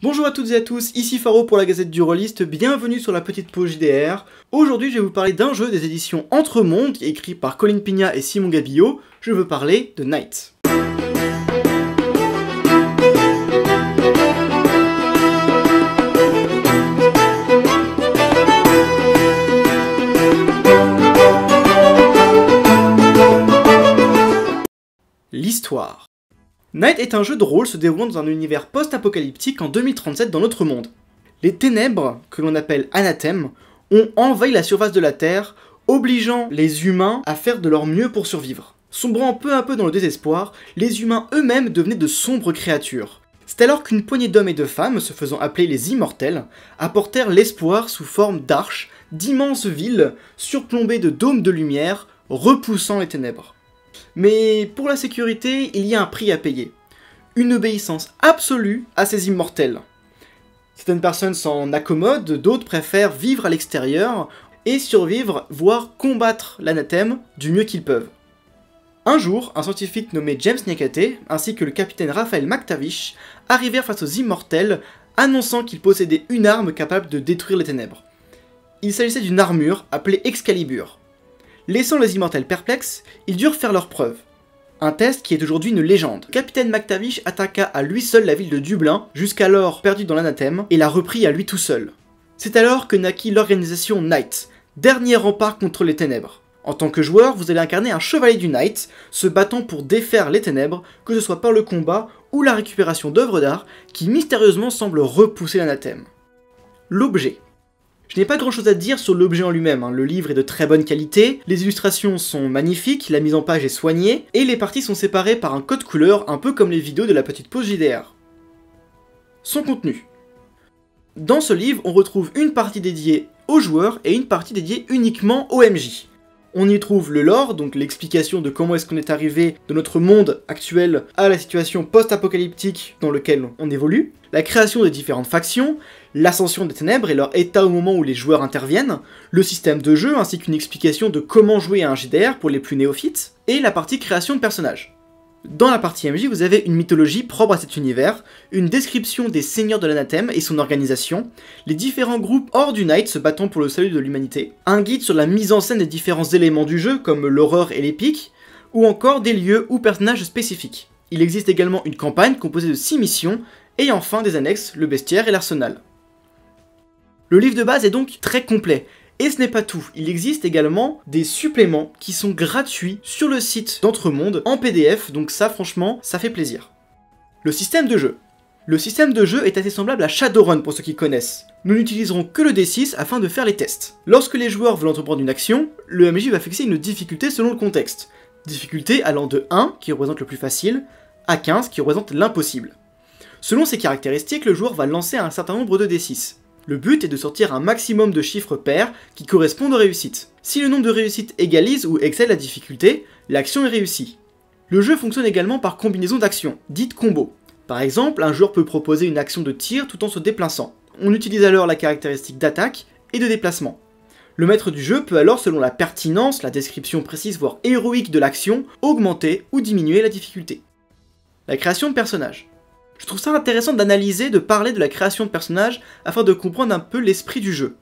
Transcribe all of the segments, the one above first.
Bonjour à toutes et à tous, ici Faro pour la Gazette du Rôliste, bienvenue sur la petite pause JDR. Aujourd'hui je vais vous parler d'un jeu des éditions Entremonde, écrit par Colin Pignat et Simon Gabillot. Je veux parler de Knight. L'histoire. Knight est un jeu de rôle se déroulant dans un univers post-apocalyptique en 2037 dans notre monde. Les ténèbres, que l'on appelle anathèmes, ont envahi la surface de la Terre, obligeant les humains à faire de leur mieux pour survivre. Sombrant peu à peu dans le désespoir, les humains eux-mêmes devenaient de sombres créatures. C'est alors qu'une poignée d'hommes et de femmes, se faisant appeler les Immortels, apportèrent l'espoir sous forme d'arches, d'immenses villes, surplombées de dômes de lumière, repoussant les ténèbres. Mais pour la sécurité, il y a un prix à payer. Une obéissance absolue à ces immortels. Certaines personnes s'en accommodent, d'autres préfèrent vivre à l'extérieur et survivre, voire combattre l'anathème du mieux qu'ils peuvent. Un jour, un scientifique nommé James Nyakate, ainsi que le capitaine Raphael McTavish, arrivèrent face aux immortels, annonçant qu'ils possédaient une arme capable de détruire les ténèbres. Il s'agissait d'une armure appelée Excalibur. Laissant les immortels perplexes, ils durent faire leur preuve. Un test qui est aujourd'hui une légende. Le capitaine McTavish attaqua à lui seul la ville de Dublin, jusqu'alors perdue dans l'anathème, et la reprit à lui tout seul. C'est alors que naquit l'organisation Knight, dernier rempart contre les ténèbres. En tant que joueur, vous allez incarner un chevalier du Knight, se battant pour défaire les ténèbres, que ce soit par le combat ou la récupération d'œuvres d'art, qui mystérieusement semblent repousser l'anathème. L'objet. Je n'ai pas grand chose à dire sur l'objet en lui-même, le livre est de très bonne qualité, les illustrations sont magnifiques, la mise en page est soignée, et les parties sont séparées par un code couleur, un peu comme les vidéos de la petite pause JDR. Son contenu. Dans ce livre, on retrouve une partie dédiée aux joueurs et une partie dédiée uniquement aux MJ. On y trouve le lore, donc l'explication de comment est-ce qu'on est arrivé de notre monde actuel à la situation post-apocalyptique dans laquelle on évolue, la création des différentes factions, l'ascension des ténèbres et leur état au moment où les joueurs interviennent, le système de jeu ainsi qu'une explication de comment jouer à un JDR pour les plus néophytes, et la partie création de personnages. Dans la partie MJ, vous avez une mythologie propre à cet univers, une description des seigneurs de l'anathème et son organisation, les différents groupes hors du Knight se battant pour le salut de l'humanité, un guide sur la mise en scène des différents éléments du jeu comme l'horreur et l'épique, ou encore des lieux ou personnages spécifiques. Il existe également une campagne composée de 6 missions, et enfin des annexes, le bestiaire et l'arsenal. Le livre de base est donc très complet. Et ce n'est pas tout, il existe également des suppléments qui sont gratuits sur le site d'Entremonde en PDF, donc ça franchement, ça fait plaisir. Le système de jeu. Le système de jeu est assez semblable à Shadowrun pour ceux qui connaissent. Nous n'utiliserons que le D6 afin de faire les tests. Lorsque les joueurs veulent entreprendre une action, le MJ va fixer une difficulté selon le contexte. Difficulté allant de 1, qui représente le plus facile, à 15, qui représente l'impossible. Selon ces caractéristiques, le joueur va lancer un certain nombre de D6. Le but est de sortir un maximum de chiffres pairs qui correspondent aux réussites. Si le nombre de réussites égalise ou excède la difficulté, l'action est réussie. Le jeu fonctionne également par combinaison d'actions, dites combos. Par exemple, un joueur peut proposer une action de tir tout en se déplaçant. On utilise alors la caractéristique d'attaque et de déplacement. Le maître du jeu peut alors, selon la pertinence, la description précise voire héroïque de l'action, augmenter ou diminuer la difficulté. La création de personnages. Je trouve ça intéressant d'analyser, de parler de la création de personnages afin de comprendre un peu l'esprit du jeu.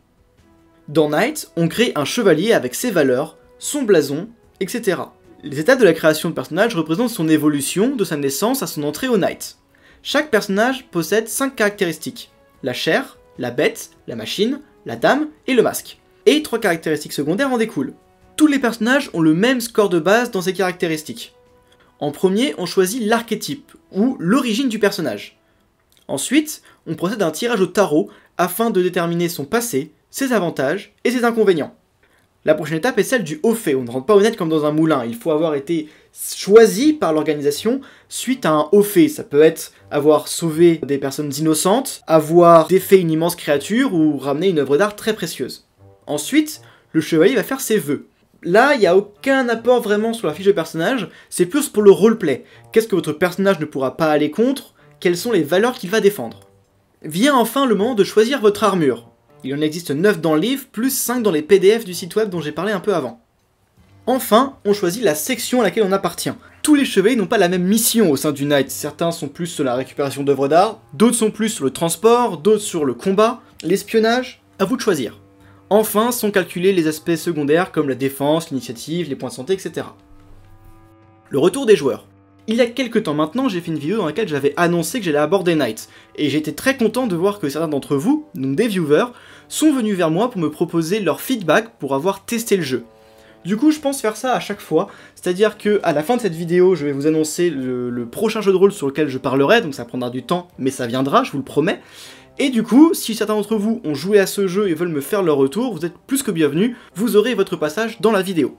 Dans Knight, on crée un chevalier avec ses valeurs, son blason, etc. Les étapes de la création de personnage représentent son évolution de sa naissance à son entrée au Knight. Chaque personnage possède 5 caractéristiques. La chair, la bête, la machine, la dame et le masque. Et 3 caractéristiques secondaires en découlent. Tous les personnages ont le même score de base dans ces caractéristiques. En premier, on choisit l'archétype, ou l'origine du personnage. Ensuite, on procède à un tirage au tarot afin de déterminer son passé, ses avantages et ses inconvénients. La prochaine étape est celle du haut fait, on ne rentre pas au net comme dans un moulin, il faut avoir été choisi par l'organisation suite à un haut fait. Ça peut être avoir sauvé des personnes innocentes, avoir défait une immense créature ou ramené une œuvre d'art très précieuse. Ensuite, le chevalier va faire ses vœux. Là, il n'y a aucun apport vraiment sur la fiche de personnage, c'est plus pour le roleplay. Qu'est-ce que votre personnage ne pourra pas aller contre? Quelles sont les valeurs qu'il va défendre? Vient enfin le moment de choisir votre armure. Il en existe 9 dans le livre, plus 5 dans les PDF du site web dont j'ai parlé un peu avant. Enfin, on choisit la section à laquelle on appartient. Tous les chevaliers n'ont pas la même mission au sein du Knight, certains sont plus sur la récupération d'œuvres d'art, d'autres sont plus sur le transport, d'autres sur le combat, l'espionnage, à vous de choisir. Enfin, sont calculés les aspects secondaires comme la défense, l'initiative, les points de santé, etc. Le retour des joueurs. Il y a quelques temps maintenant, j'ai fait une vidéo dans laquelle j'avais annoncé que j'allais aborder Knight, et j'étais très content de voir que certains d'entre vous, donc des viewers, sont venus vers moi pour me proposer leur feedback pour avoir testé le jeu. Du coup, je pense faire ça à chaque fois, c'est-à-dire que à la fin de cette vidéo, je vais vous annoncer le prochain jeu de rôle sur lequel je parlerai, donc ça prendra du temps, mais ça viendra, je vous le promets. Et du coup, si certains d'entre vous ont joué à ce jeu et veulent me faire leur retour, vous êtes plus que bienvenus, vous aurez votre passage dans la vidéo.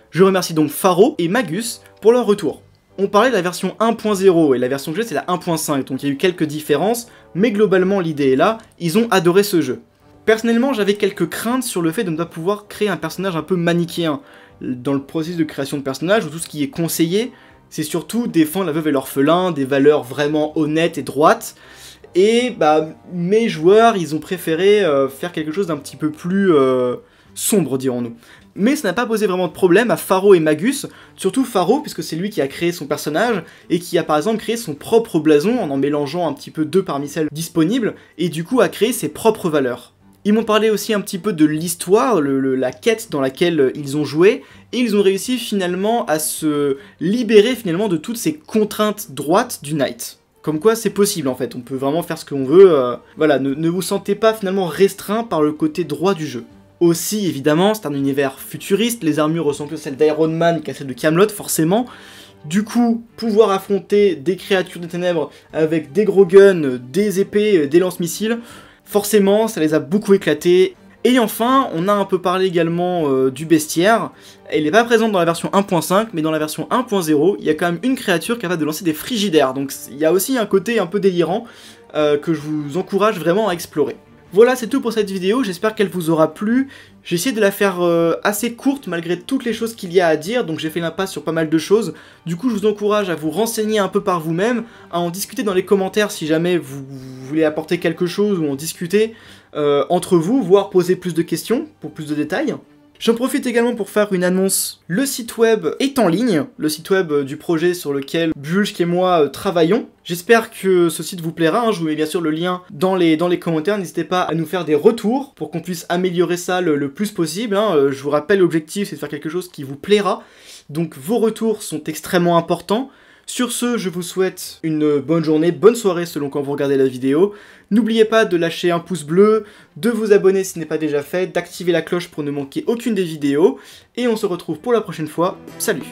Je remercie donc Pharo et Magus pour leur retour. On parlait de la version 1.0 et la version que j'ai c'est la 1.5, donc il y a eu quelques différences, mais globalement l'idée est là, ils ont adoré ce jeu. Personnellement, j'avais quelques craintes sur le fait de ne pas pouvoir créer un personnage un peu manichéen. Dans le processus de création de personnage, où tout ce qui est conseillé, c'est surtout défendre la veuve et l'orphelin, des valeurs vraiment honnêtes et droites, et bah, mes joueurs, ils ont préféré faire quelque chose d'un petit peu plus sombre, dirons-nous. Mais ça n'a pas posé vraiment de problème à Pharo et Magus, surtout Pharo, puisque c'est lui qui a créé son personnage, et qui a par exemple créé son propre blason, en mélangeant un petit peu deux parmi celles disponibles, et du coup a créé ses propres valeurs. Ils m'ont parlé aussi un petit peu de l'histoire, la quête dans laquelle ils ont joué, et ils ont réussi finalement à se libérer finalement de toutes ces contraintes droites du Knight. Comme quoi c'est possible en fait, on peut vraiment faire ce qu'on veut, voilà, ne vous sentez pas finalement restreint par le côté droit du jeu. Aussi, évidemment, c'est un univers futuriste, les armures ressemblent à celles d'Iron Man qu'à celles de Camelot, forcément. Du coup, pouvoir affronter des créatures des ténèbres avec des gros guns, des épées, des lance-missiles, forcément, ça les a beaucoup éclatés. Et enfin, on a un peu parlé également du bestiaire. Elle n'est pas présente dans la version 1.5, mais dans la version 1.0, il y a quand même une créature capable de lancer des frigidaires. Donc il y a aussi un côté un peu délirant que je vous encourage vraiment à explorer. Voilà, c'est tout pour cette vidéo, j'espère qu'elle vous aura plu. J'ai essayé de la faire assez courte malgré toutes les choses qu'il y a à dire, donc j'ai fait l'impasse sur pas mal de choses. Du coup, je vous encourage à vous renseigner un peu par vous-même, à en discuter dans les commentaires si jamais vous voulez apporter quelque chose ou en discuter entre vous, voire poser plus de questions pour plus de détails. J'en profite également pour faire une annonce. Le site web est en ligne, le site web du projet sur lequel Bulsk et moi travaillons. J'espère que ce site vous plaira, hein. Je vous mets bien sûr le lien dans les commentaires, n'hésitez pas à nous faire des retours pour qu'on puisse améliorer ça le plus possible, hein. Je vous rappelle, l'objectif c'est de faire quelque chose qui vous plaira, donc vos retours sont extrêmement importants. Sur ce, je vous souhaite une bonne journée, bonne soirée selon quand vous regardez la vidéo. N'oubliez pas de lâcher un pouce bleu, de vous abonner si ce n'est pas déjà fait, d'activer la cloche pour ne manquer aucune des vidéos. Et on se retrouve pour la prochaine fois. Salut!